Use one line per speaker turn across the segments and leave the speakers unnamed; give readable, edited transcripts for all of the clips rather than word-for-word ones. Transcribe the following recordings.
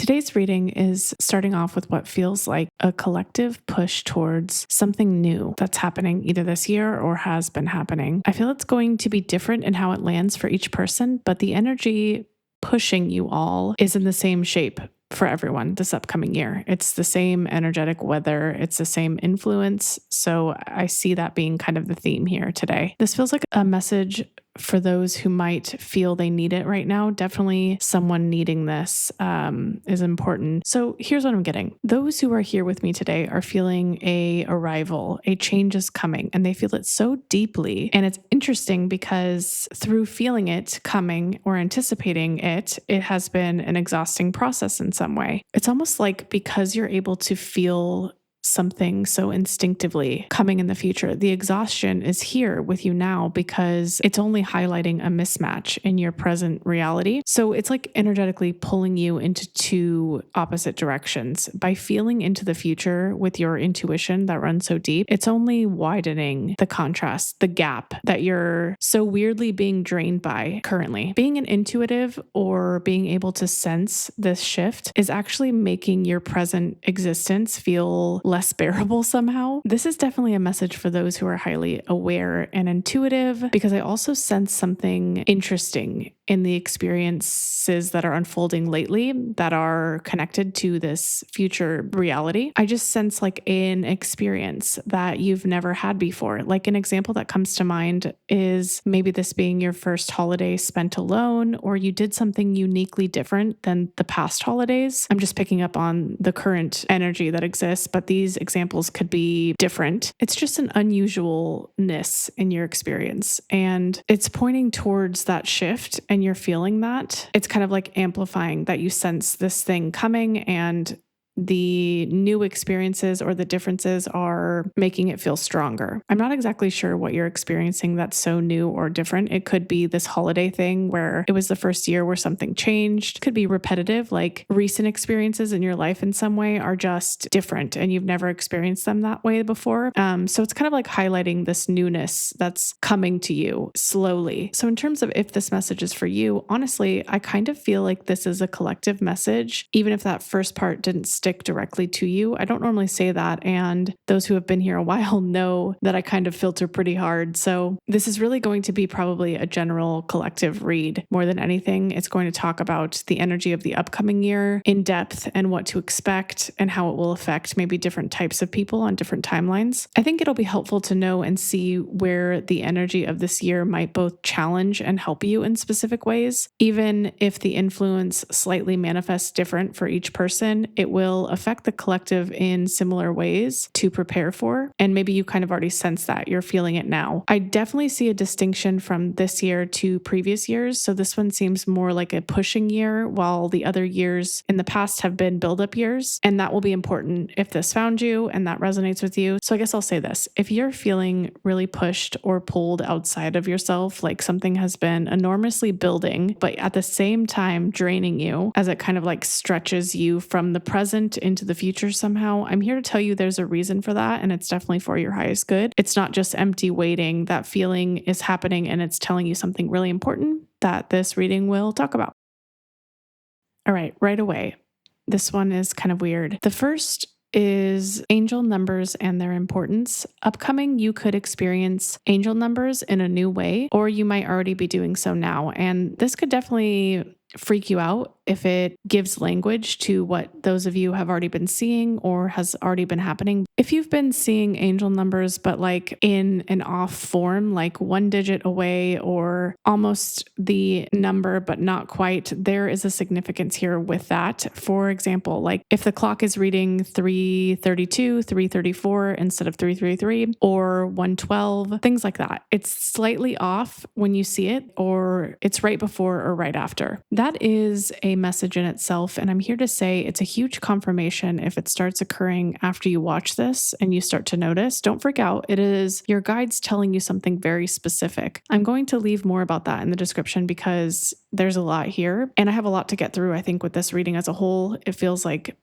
Today's reading is starting off with what feels like a collective push towards something new that's happening either this year or has been happening. I feel it's going to be different in how it lands for each person, but the energy pushing you all is in the same shape for everyone this upcoming year. It's the same energetic weather, it's the same influence. So I see that being kind of the theme here today. This feels like a message for those who might feel they need it right now. Definitely someone needing this is important. So here's what I'm getting. Those who are here with me today are feeling a arrival, a change is coming, and they feel it so deeply. And it's interesting because through feeling it coming or anticipating it, it has been an exhausting process in some way. It's almost like because you're able to feel something so instinctively coming in the future, the exhaustion is here with you now because it's only highlighting a mismatch in your present reality. So it's like energetically pulling you into two opposite directions. By feeling into the future with your intuition that runs so deep, it's only widening the contrast, the gap that you're so weirdly being drained by currently. Being an intuitive or being able to sense this shift is actually making your present existence feel less bearable somehow. This is definitely a message for those who are highly aware and intuitive, because I also sense something interesting in the experiences that are unfolding lately that are connected to this future reality. I just sense like an experience that you've never had before. Like an example that comes to mind is maybe this being your first holiday spent alone, or you did something uniquely different than the past holidays. I'm just picking up on the current energy that exists, but these examples could be different. It's just an unusualness in your experience, and it's pointing towards that shift, and you're feeling that. It's kind of like amplifying that you sense this thing coming, and the new experiences or the differences are making it feel stronger. I'm not exactly sure what you're experiencing that's so new or different. It could be this holiday thing where it was the first year where something changed. It could be repetitive, like recent experiences in your life in some way are just different and you've never experienced them that way before. So it's kind of like highlighting this newness that's coming to you slowly. So in terms of if this message is for you, honestly, I kind of feel like this is a collective message, even if that first part didn't stick directly to you. I don't normally say that, and those who have been here a while know that I kind of filter pretty hard. So this is really going to be probably a general collective read more than anything. It's going to talk about the energy of the upcoming year in depth and what to expect and how it will affect maybe different types of people on different timelines. I think it'll be helpful to know and see where the energy of this year might both challenge and help you in specific ways. Even if the influence slightly manifests different for each person, it will affect the collective in similar ways to prepare for. And maybe you kind of already sense that. You're feeling it now. I definitely see a distinction from this year to previous years. So this one seems more like a pushing year, while the other years in the past have been build-up years. And that will be important if this found you and that resonates with you. So I guess I'll say this. If you're feeling really pushed or pulled outside of yourself, like something has been enormously building, but at the same time draining you as it kind of like stretches you from the present into the future somehow, I'm here to tell you there's a reason for that, and it's definitely for your highest good. It's not just empty waiting. That feeling is happening, and it's telling you something really important that this reading will talk about. All right away. This one is kind of weird. The first is angel numbers and their importance. Upcoming, you could experience angel numbers in a new way, or you might already be doing so now. And this could definitely freak you out if it gives language to what those of you have already been seeing or has already been happening. If you've been seeing angel numbers, but like in an off form, like one digit away or almost the number, but not quite, there is a significance here with that. For example, like if the clock is reading 3:32, 3:34 instead of 3:33 or 1:12, things like that. It's slightly off when you see it, or it's right before or right after. That is a message in itself, and I'm here to say it's a huge confirmation if it starts occurring after you watch this and you start to notice. Don't freak out. It is your guides telling you something very specific. I'm going to leave more about that in the description because there's a lot here, and I have a lot to get through, I think, with this reading as a whole. It feels like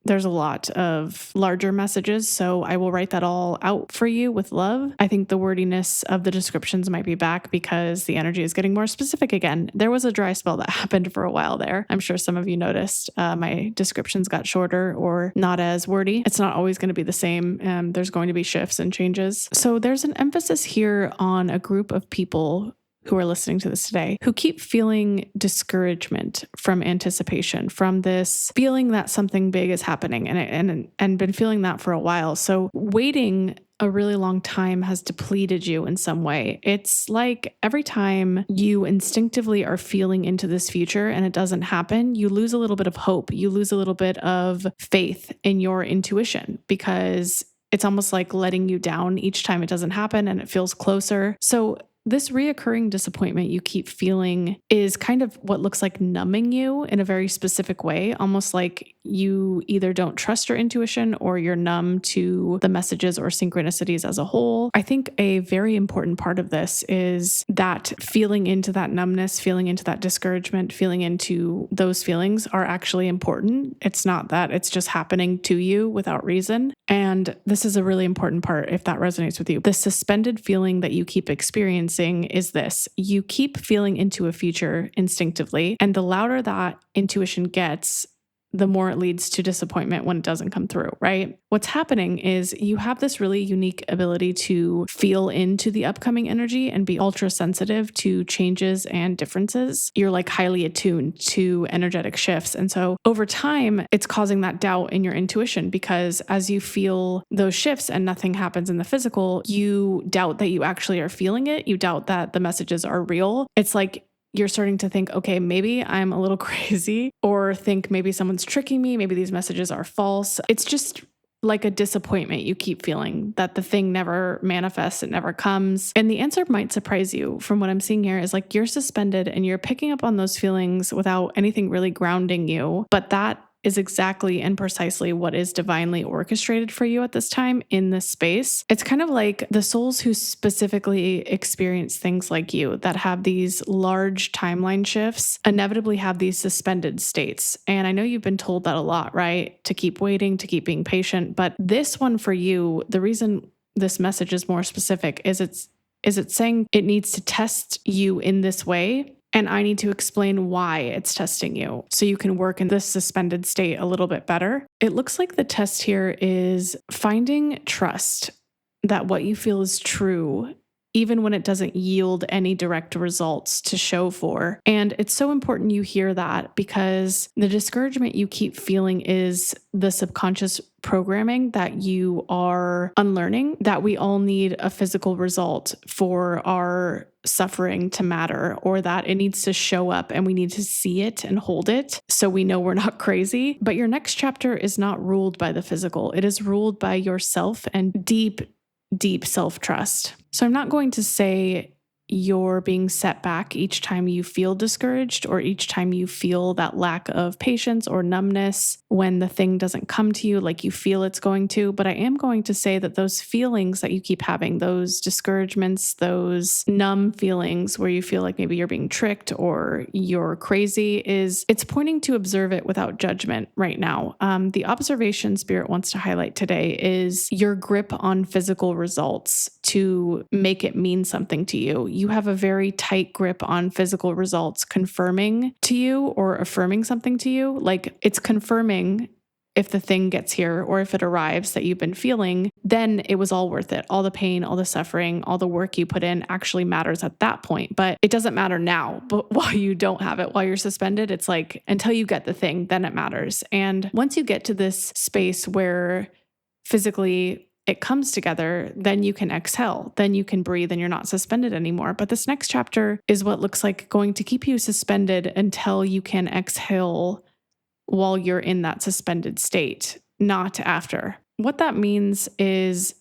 There's a lot of larger messages, so I will write that all out for you with love. I think the wordiness of the descriptions might be back because the energy is getting more specific again. There was a dry spell that happened for a while there. I'm sure some of you noticed my descriptions got shorter or not as wordy. It's not always going to be the same. There's going to be shifts and changes. So there's an emphasis here on a group of people who are listening to this today, who keep feeling discouragement from anticipation, from this feeling that something big is happening, and been feeling that for a while. So waiting a really long time has depleted you in some way. It's like every time you instinctively are feeling into this future and it doesn't happen, you lose a little bit of hope. You lose a little bit of faith in your intuition because it's almost like letting you down each time it doesn't happen and it feels closer. So this reoccurring disappointment you keep feeling is kind of what looks like numbing you in a very specific way, almost like you either don't trust your intuition or you're numb to the messages or synchronicities as a whole. I think a very important part of this is that feeling into that numbness, feeling into that discouragement, feeling into those feelings are actually important. It's not that it's just happening to you without reason. And this is a really important part if that resonates with you. The suspended feeling that you keep experiencing is this: you keep feeling into a future instinctively, and the louder that intuition gets, the more it leads to disappointment when it doesn't come through, right? What's happening is you have this really unique ability to feel into the upcoming energy and be ultra sensitive to changes and differences. You're like highly attuned to energetic shifts. And so over time, it's causing that doubt in your intuition because as you feel those shifts and nothing happens in the physical, you doubt that you actually are feeling it. You doubt that the messages are real. It's like you're starting to think, okay, maybe I'm a little crazy, or think maybe someone's tricking me. Maybe these messages are false. It's just like a disappointment you keep feeling that the thing never manifests, it never comes. And the answer might surprise you from what I'm seeing here is like you're suspended and you're picking up on those feelings without anything really grounding you. But that is exactly and precisely what is divinely orchestrated for you at this time in this space. It's kind of like the souls who specifically experience things like you that have these large timeline shifts inevitably have these suspended states. And I know you've been told that a lot, right? To keep waiting, to keep being patient. But this one for you, the reason this message is more specific is it's saying it needs to test you in this way. And I need to explain why it's testing you so you can work in this suspended state a little bit better. It looks like the test here is finding trust that what you feel is true, even when it doesn't yield any direct results to show for. And it's so important you hear that because the discouragement you keep feeling is the subconscious programming that you are unlearning, that we all need a physical result for our suffering to matter, or that it needs to show up and we need to see it and hold it so we know we're not crazy. But your next chapter is not ruled by the physical. It is ruled by yourself and deep self-trust. So I'm not going to say you're being set back each time you feel discouraged or each time you feel that lack of patience or numbness when the thing doesn't come to you like you feel it's going to. But I am going to say that those feelings that you keep having, those discouragements, those numb feelings where you feel like maybe you're being tricked or you're crazy, it's pointing to observe it without judgment right now. The observation Spirit wants to highlight today is your grip on physical results to make it mean something to you. You have a very tight grip on physical results confirming to you or affirming something to you. Like it's confirming if the thing gets here or if it arrives that you've been feeling, then it was all worth it. All the pain, all the suffering, all the work you put in actually matters at that point. But it doesn't matter now. But while you don't have it, while you're suspended, it's like until you get the thing, then it matters. And once you get to this space where physically it comes together, then you can exhale, then you can breathe and you're not suspended anymore. But this next chapter is what looks like going to keep you suspended until you can exhale while you're in that suspended state, not after. What that means is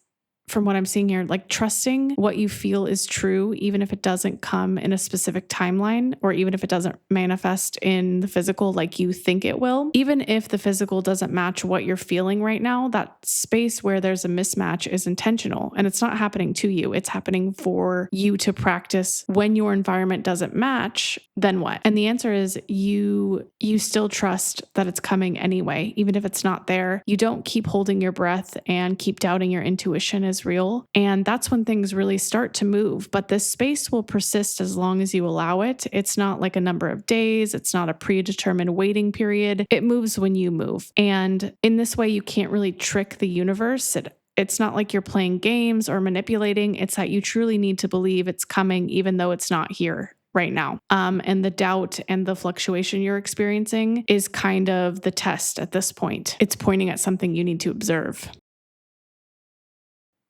from what I'm seeing here, like trusting what you feel is true, even if it doesn't come in a specific timeline, or even if it doesn't manifest in the physical like you think it will. Even if the physical doesn't match what you're feeling right now, that space where there's a mismatch is intentional, and it's not happening to you. It's happening for you to practice. When your environment doesn't match, then what? And the answer is you still trust that it's coming anyway, even if it's not there. You don't keep holding your breath and keep doubting your intuition is real. And that's when things really start to move. But this space will persist as long as you allow it. It's not like a number of days. It's not a predetermined waiting period. It moves when you move. And in this way, you can't really trick the universe. It's not like you're playing games or manipulating. It's that you truly need to believe it's coming, even though it's not here right now. And the doubt and the fluctuation you're experiencing is kind of the test at this point. It's pointing at something you need to observe.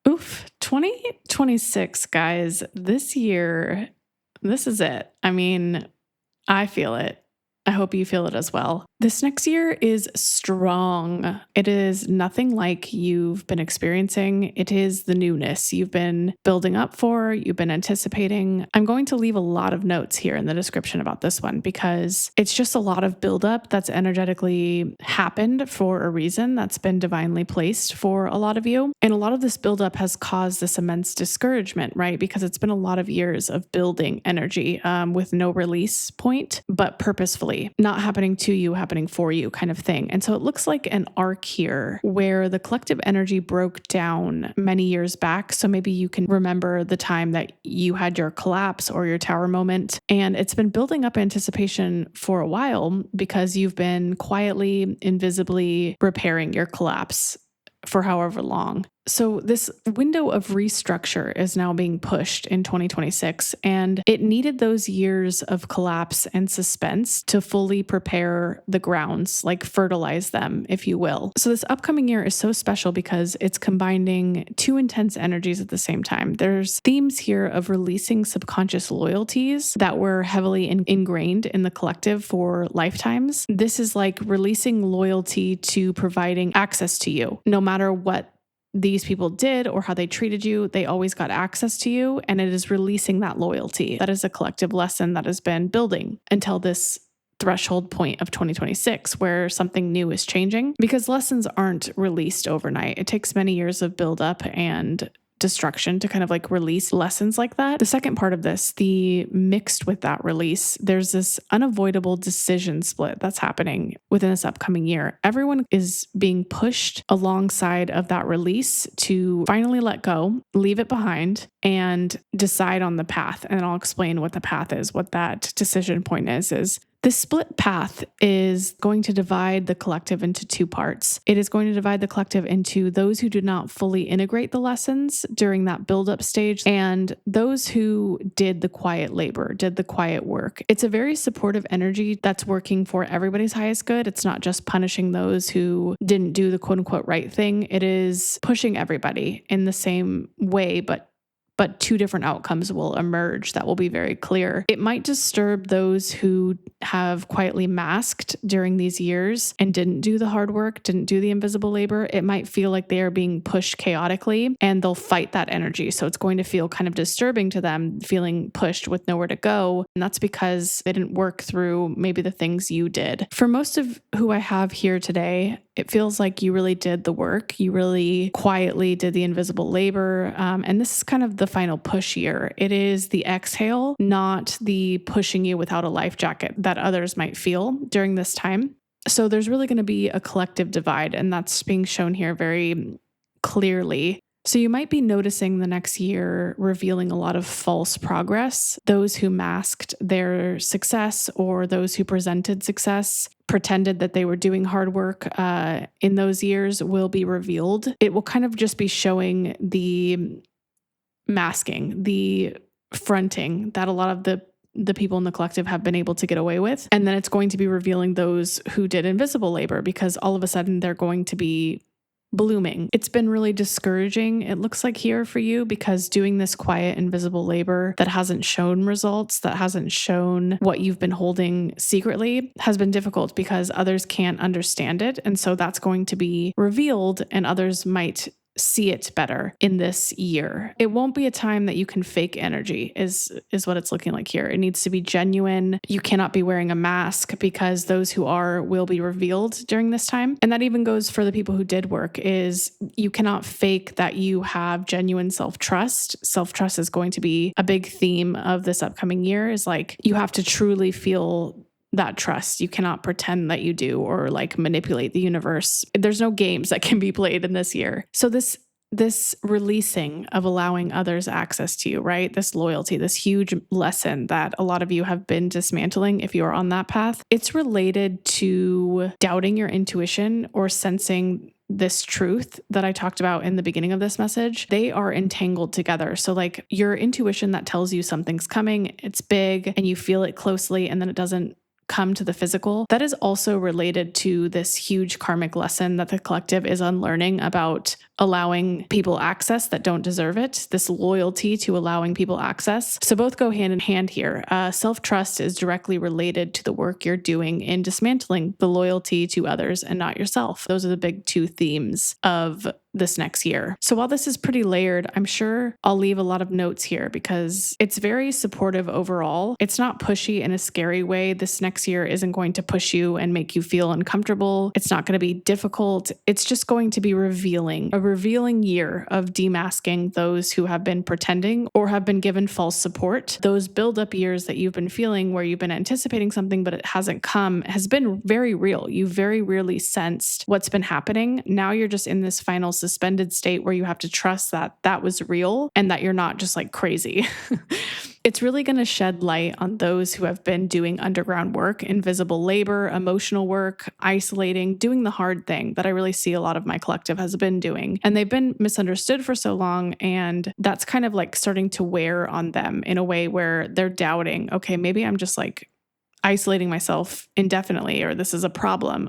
Oof, 2026, guys. This year, this is it. I mean, I feel it. I hope you feel it as well. This next year is strong. It is nothing like you've been experiencing. It is the newness you've been building up for, you've been anticipating. I'm going to leave a lot of notes here in the description about this one because it's just a lot of buildup that's energetically happened for a reason, that's been divinely placed for a lot of you. And a lot of this buildup has caused this immense discouragement, right? Because it's been a lot of years of building energy with no release point, but purposefully, not happening to you, happening for you kind of thing. And so it looks like an arc here where the collective energy broke down many years back. So maybe you can remember the time that you had your collapse or your tower moment. And it's been building up anticipation for a while because you've been quietly, invisibly repairing your collapse for however long. So this window of restructure is now being pushed in 2026, and it needed those years of collapse and suspense to fully prepare the grounds, like fertilize them, if you will. So this upcoming year is so special because it's combining two intense energies at the same time. There's themes here of releasing subconscious loyalties that were heavily ingrained in the collective for lifetimes. This is like releasing loyalty to providing access to you, no matter what these people did or how they treated you, they always got access to you, and it is releasing that loyalty. That is a collective lesson that has been building until this threshold point of 2026 where something new is changing, because lessons aren't released overnight. It takes many years of buildup and destruction to kind of like release lessons like that. The second part of this, the mixed with that release, there's this unavoidable decision split that's happening within this upcoming year. Everyone is being pushed alongside of that release to finally let go, leave it behind, and decide on the path. And I'll explain what the path is, what that decision point is this split path is going to divide the collective into two parts. It is going to divide the collective into those who did not fully integrate the lessons during that build-up stage and those who did the quiet labor, did the quiet work. It's a very supportive energy that's working for everybody's highest good. It's not just punishing those who didn't do the quote-unquote right thing. It is pushing everybody in the same way, but two different outcomes will emerge that will be very clear. It might disturb those who have quietly masked during these years and didn't do the hard work, didn't do the invisible labor. It might feel like they are being pushed chaotically and they'll fight that energy. So it's going to feel kind of disturbing to them, feeling pushed with nowhere to go. And that's because they didn't work through maybe the things you did. For most of who I have here today, it feels like you really did the work. You really quietly did the invisible labor. And this is kind of the final push year. It is the exhale, not the pushing you without a life jacket that others might feel during this time. So there's really going to be a collective divide, and that's being shown here very clearly. So you might be noticing the next year revealing a lot of false progress. Those who masked their success or those who presented success, pretended that they were doing hard work in those years will be revealed. It will kind of just be showing the masking, the fronting that a lot of the people in the collective have been able to get away with. And then it's going to be revealing those who did invisible labor because all of a sudden they're going to be blooming. It's been really discouraging, it looks like here for you, because doing this quiet, invisible labor that hasn't shown results, that hasn't shown what you've been holding secretly, has been difficult because others can't understand it. And so that's going to be revealed and others might see it better in this year. It won't be a time that you can fake energy is what it's looking like here. It needs to be genuine. You cannot be wearing a mask because those who are will be revealed during this time. And that even goes for the people who did work is you cannot fake that you have genuine self-trust. Self-trust is going to be a big theme of this upcoming year is like you have to truly feel that trust. You cannot pretend that you do or like manipulate the universe. There's no games that can be played in this year. So this releasing of allowing others access to you, right? This loyalty, this huge lesson that a lot of you have been dismantling if you are on that path, it's related to doubting your intuition or sensing this truth that I talked about in the beginning of this message. They are entangled together. So like your intuition that tells you something's coming, it's big and you feel it closely and then it doesn't come to the physical. That is also related to this huge karmic lesson that the collective is unlearning about allowing people access that don't deserve it, this loyalty to allowing people access. So both go hand in hand here. Self-trust is directly related to the work you're doing in dismantling the loyalty to others and not yourself. Those are the big two themes of this next year. So while this is pretty layered, I'm sure I'll leave a lot of notes here because it's very supportive overall. It's not pushy in a scary way. This next year isn't going to push you and make you feel uncomfortable. It's not going to be difficult. It's just going to be revealing, a revealing year of demasking those who have been pretending or have been given false support. Those build-up years that you've been feeling where you've been anticipating something but it hasn't come has been very real. You very rarely sensed what's been happening. Now you're just in this final suspended state where you have to trust that that was real and that you're not just like crazy. It's really going to shed light on those who have been doing underground work, invisible labor, emotional work, isolating, doing the hard thing that I really see a lot of my collective has been doing. And they've been misunderstood for so long. And that's kind of like starting to wear on them in a way where they're doubting, okay, maybe I'm just like isolating myself indefinitely, or this is a problem.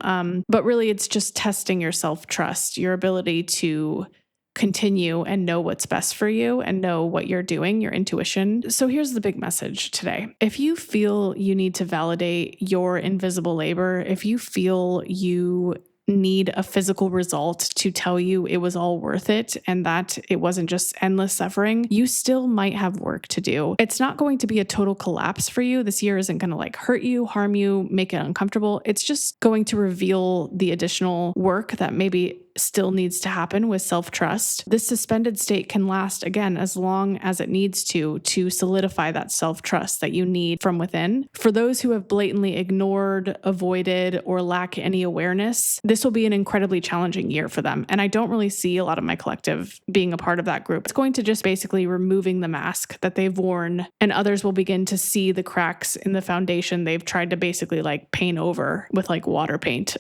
But really, it's just testing your self-trust, your ability to continue and know what's best for you and know what you're doing, your intuition. So here's the big message today. If you feel you need to validate your invisible labor, if you feel you need a physical result to tell you it was all worth it and that it wasn't just endless suffering, you still might have work to do. It's not going to be a total collapse for you. This year isn't going to like hurt you, harm you, make it uncomfortable. It's just going to reveal the additional work that maybe still needs to happen with self-trust. This suspended state can last, again, as long as it needs to solidify that self-trust that you need from within. For those who have blatantly ignored, avoided, or lack any awareness, this will be an incredibly challenging year for them. And I don't really see a lot of my collective being a part of that group. It's going to just basically removing the mask that they've worn, and others will begin to see the cracks in the foundation they've tried to basically like paint over with like water paint.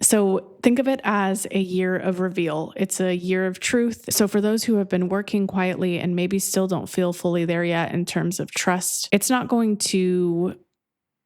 So think of it as a year of reveal. It's a year of truth. So for those who have been working quietly and maybe still don't feel fully there yet in terms of trust, it's not going to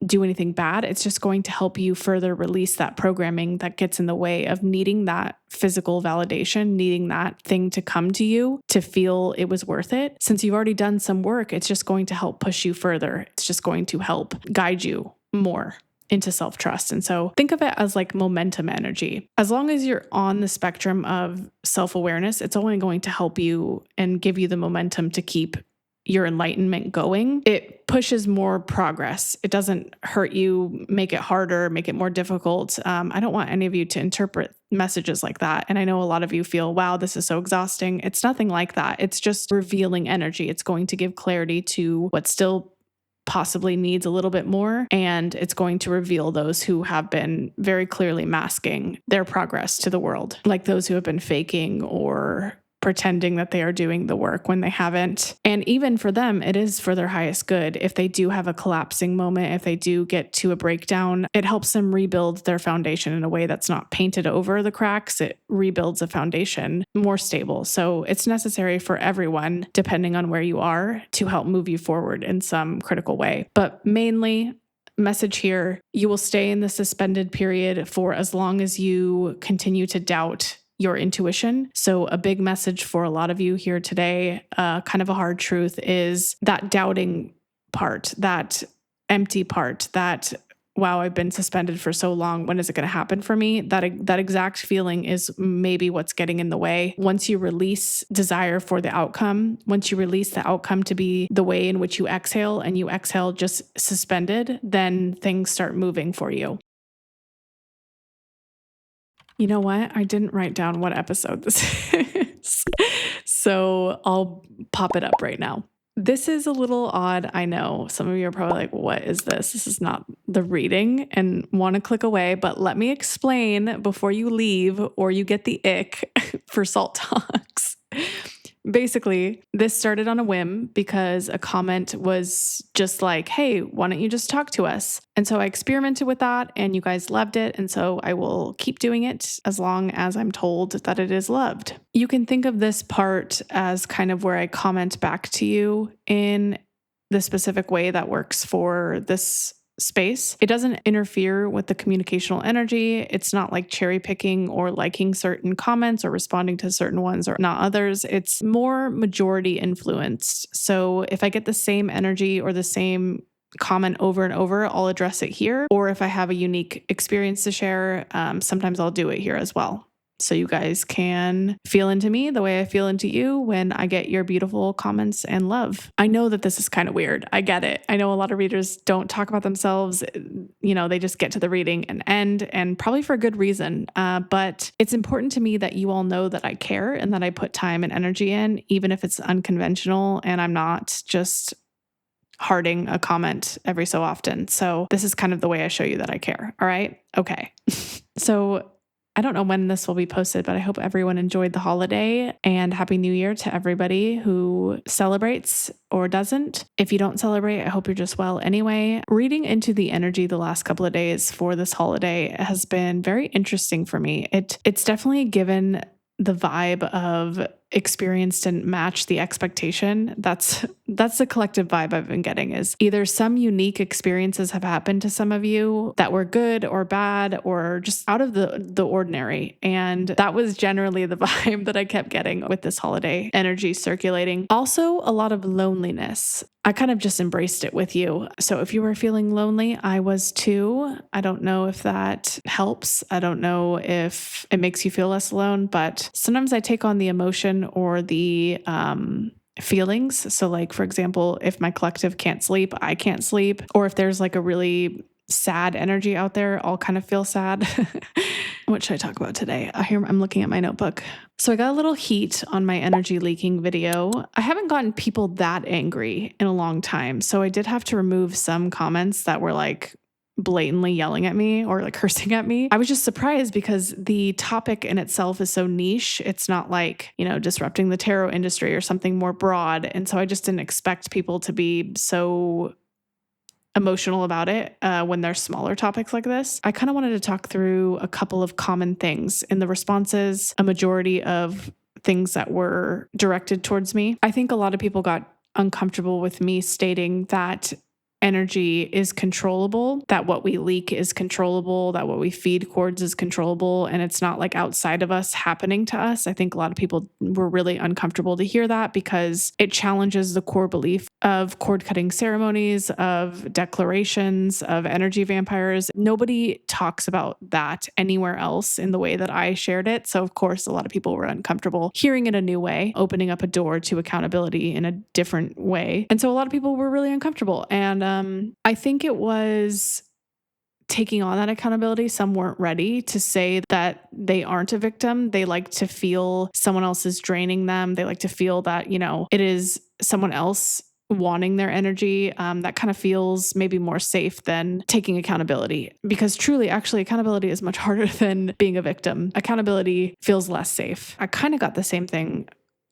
do anything bad. It's just going to help you further release that programming that gets in the way of needing that physical validation, needing that thing to come to you to feel it was worth it. Since you've already done some work, it's just going to help push you further. It's just going to help guide you more into self-trust. And so think of it as like momentum energy. As long as you're on the spectrum of self-awareness, it's only going to help you and give you the momentum to keep your enlightenment going. It pushes more progress. It doesn't hurt you, make it harder, make it more difficult. I don't want any of you to interpret messages like that. And I know a lot of you feel, wow, this is so exhausting. It's nothing like that. It's just revealing energy. It's going to give clarity to what still possibly needs a little bit more. And it's going to reveal those who have been very clearly masking their progress to the world, like those who have been faking or pretending that they are doing the work when they haven't. And even for them, it is for their highest good. If they do have a collapsing moment, if they do get to a breakdown, it helps them rebuild their foundation in a way that's not painted over the cracks. It rebuilds a foundation more stable. So it's necessary for everyone, depending on where you are, to help move you forward in some critical way. But mainly, message here, you will stay in the suspended period for as long as you continue to doubt your intuition. So a big message for a lot of you here today, kind of a hard truth, is that doubting part, that empty part, that wow, I've been suspended for so long. When is it going to happen for me? That exact feeling is maybe what's getting in the way. Once you release desire for the outcome, once you release the outcome to be the way in which you exhale, and you exhale just suspended, then things start moving for you. You know what? I didn't write down what episode this is. So I'll pop it up right now. This is a little odd. I know some of you are probably like, what is this? This is not the reading, and want to click away, but let me explain before you leave or you get the ick for Salt Talks. Basically, this started on a whim because a comment was just like, hey, why don't you just talk to us? And so I experimented with that and you guys loved it. And so I will keep doing it as long as I'm told that it is loved. You can think of this part as kind of where I comment back to you in the specific way that works for this space. It doesn't interfere with the communicational energy. It's not like cherry picking or liking certain comments or responding to certain ones or not others. It's more majority influenced. So if I get the same energy or the same comment over and over, I'll address it here. Or if I have a unique experience to share, sometimes I'll do it here as well. So you guys can feel into me the way I feel into you when I get your beautiful comments and love. I know that this is kind of weird. I get it. I know a lot of readers don't talk about themselves. You know, they just get to the reading and end, and probably for a good reason. But it's important to me that you all know that I care and that I put time and energy in, even if it's unconventional and I'm not just hearting a comment every so often. So this is kind of the way I show you that I care. All right. Okay. So I don't know when this will be posted, but I hope everyone enjoyed the holiday, and Happy New Year to everybody who celebrates or doesn't. If you don't celebrate, I hope you're just well anyway. Reading into the energy the last couple of days for this holiday has been very interesting for me. It's definitely given the vibe of experience didn't match the expectation. That's the collective vibe I've been getting, is either some unique experiences have happened to some of you that were good or bad or just out of the ordinary. And that was generally the vibe that I kept getting with this holiday energy circulating. Also, a lot of loneliness. I kind of just embraced it with you. So if you were feeling lonely, I was too. I don't know if that helps. I don't know if it makes you feel less alone, but sometimes I take on the emotion or the feelings. So like, for example, if my collective can't sleep, I can't sleep. Or if there's like a really sad energy out there, I'll kind of feel sad. What should I talk about today? I'm looking at my notebook. So I got a little heat on my energy leaking video. I haven't gotten people that angry in a long time. So I did have to remove some comments that were like blatantly yelling at me or like cursing at me. I was just surprised because the topic in itself is so niche. It's not like, disrupting the tarot industry or something more broad. And so I just didn't expect people to be so emotional about it when there's smaller topics like this. I kind of wanted to talk through a couple of common things in the responses, a majority of things that were directed towards me. I think a lot of people got uncomfortable with me stating that energy is controllable, that what we leak is controllable, that what we feed cords is controllable, and it's not like outside of us happening to us. I think a lot of people were really uncomfortable to hear that because it challenges the core belief of cord cutting ceremonies, of declarations, of energy vampires. Nobody talks about that anywhere else in the way that I shared it. So of course, a lot of people were uncomfortable hearing it a new way, opening up a door to accountability in a different way. And so a lot of people were really uncomfortable. And I think it was taking on that accountability. Some weren't ready to say that they aren't a victim. They like to feel someone else is draining them. They like to feel that, it is someone else wanting their energy. That kind of feels maybe more safe than taking accountability, because truly, actually, accountability is much harder than being a victim. Accountability feels less safe. I kind of got the same thing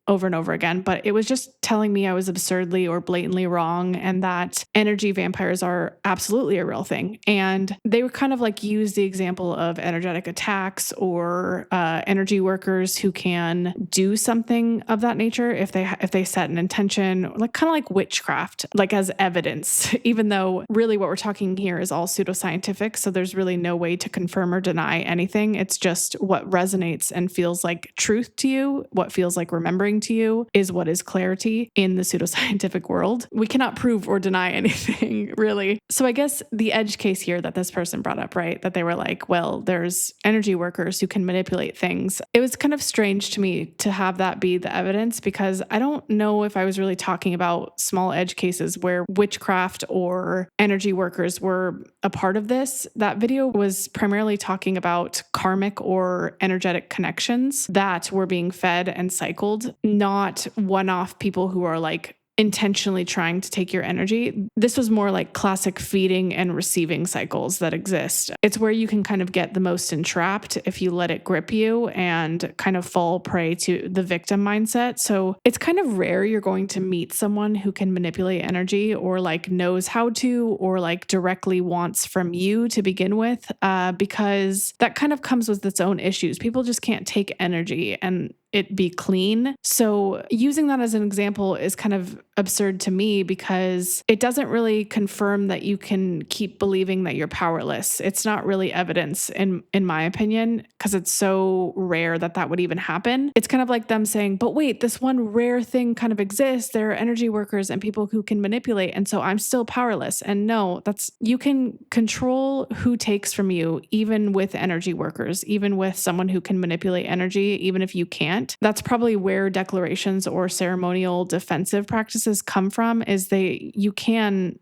over and over again, but it was just telling me I was absurdly or blatantly wrong, and that energy vampires are absolutely a real thing. And they would kind of like use the example of energetic attacks or energy workers who can do something of that nature if they set an intention, like kind of like witchcraft, like as evidence, even though really what we're talking here is all pseudoscientific. So there's really no way to confirm or deny anything. It's just what resonates and feels like truth to you, what feels like remembering offering to you is what is clarity in the pseudoscientific world. We cannot prove or deny anything, really. So I guess the edge case here that this person brought up, right? That they were like, well, there's energy workers who can manipulate things. It was kind of strange to me to have that be the evidence, because I don't know if I was really talking about small edge cases where witchcraft or energy workers were a part of this. That video was primarily talking about karmic or energetic connections that were being fed and cycled, not one-off people who are like intentionally trying to take your energy. This was more like classic feeding and receiving cycles that exist. It's where you can kind of get the most entrapped if you let it grip you and kind of fall prey to the victim mindset. So it's kind of rare you're going to meet someone who can manipulate energy or like knows how to, or like directly wants from you to begin with, because that kind of comes with its own issues. People just can't take energy and it be clean. So using that as an example is kind of absurd to me, because it doesn't really confirm that you can keep believing that you're powerless. It's not really evidence in my opinion, because it's so rare that that would even happen. It's kind of like them saying, but wait, this one rare thing kind of exists. There are energy workers and people who can manipulate, and so I'm still powerless. And no, you can control who takes from you, even with energy workers, even with someone who can manipulate energy, even if you can't. That's probably where declarations or ceremonial defensive practices come from, is you can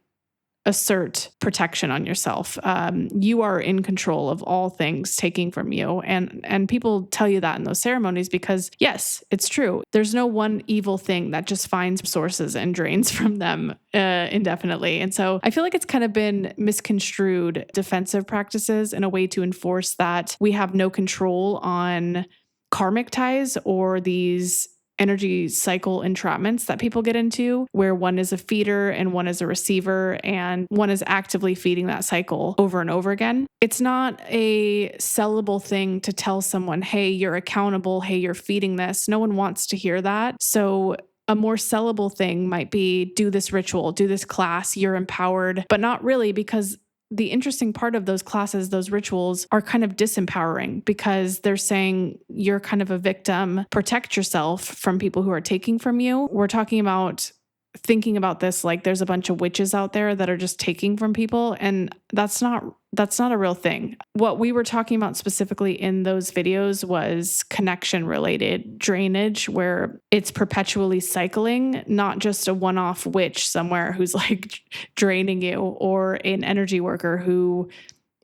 assert protection on yourself. You are in control of all things taking from you. And people tell you that in those ceremonies because, yes, it's true. There's no one evil thing that just finds sources and drains from them indefinitely. And so I feel like it's kind of been misconstrued defensive practices in a way to enforce that we have no control on karmic ties or these energy cycle entrapments that people get into, where one is a feeder and one is a receiver, and one is actively feeding that cycle over and over again. It's not a sellable thing to tell someone, hey, you're accountable, hey, you're feeding this. No one wants to hear that. So a more sellable thing might be, do this ritual, do this class, you're empowered, but not really, because the interesting part of those classes, those rituals, are kind of disempowering, because they're saying you're kind of a victim, protect yourself from people who are taking from you. We're talking about thinking about this like there's a bunch of witches out there that are just taking from people, and that's not a real thing. What we were talking about specifically in those videos was connection related drainage, where it's perpetually cycling, not just a one-off witch somewhere who's like draining you, or an energy worker who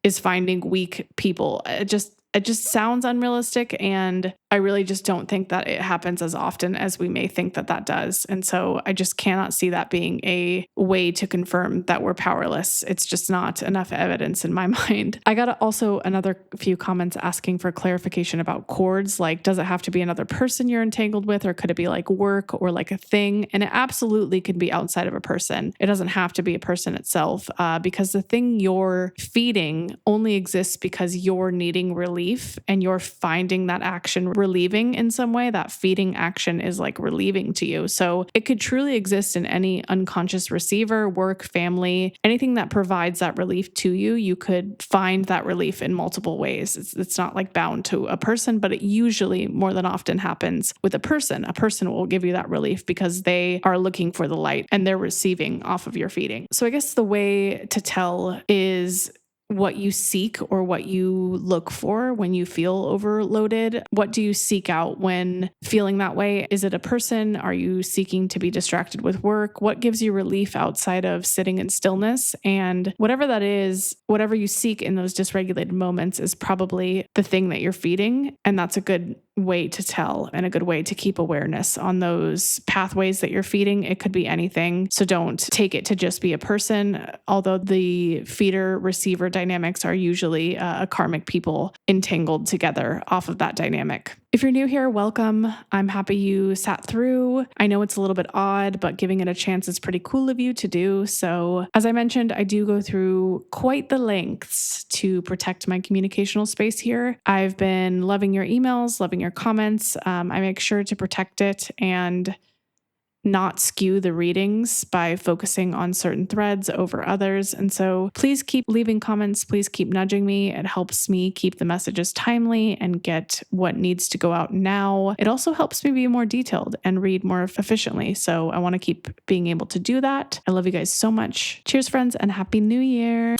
is finding weak people. It just sounds unrealistic, and I really just don't think that it happens as often as we may think that that does. And so I just cannot see that being a way to confirm that we're powerless. It's just not enough evidence in my mind. I got also another few comments asking for clarification about cords. Like, does it have to be another person you're entangled with, or could it be like work or like a thing? And it absolutely could be outside of a person. It doesn't have to be a person itself, because the thing you're feeding only exists because you're needing relief and you're finding that action relieving in some way. That feeding action is like relieving to you. So it could truly exist in any unconscious receiver, work, family, anything that provides that relief to you. You could find that relief in multiple ways. It's not like bound to a person, but it usually more than often happens with a person. A person will give you that relief because they are looking for the light and they're receiving off of your feeding. So I guess the way to tell is what you seek or what you look for when you feel overloaded. What do you seek out when feeling that way? Is it a person? Are you seeking to be distracted with work? What gives you relief outside of sitting in stillness? And whatever that is, whatever you seek in those dysregulated moments is probably the thing that you're feeding. And that's a good way to tell and a good way to keep awareness on those pathways that you're feeding. It could be anything. So don't take it to just be a person, although the feeder receiver dynamics are usually a karmic people entangled together off of that dynamic. If you're new here, welcome. I'm happy you sat through. I know it's a little bit odd, but giving it a chance is pretty cool of you to do. So as I mentioned, I do go through quite the lengths to protect my communicational space here. I've been loving your emails, loving your comments. I make sure to protect it, and not skew the readings by focusing on certain threads over others. And so please keep leaving comments. Please keep nudging me. It helps me keep the messages timely and get what needs to go out now. It also helps me be more detailed and read more efficiently. So I want to keep being able to do that. I love you guys so much. Cheers, friends, and Happy New Year.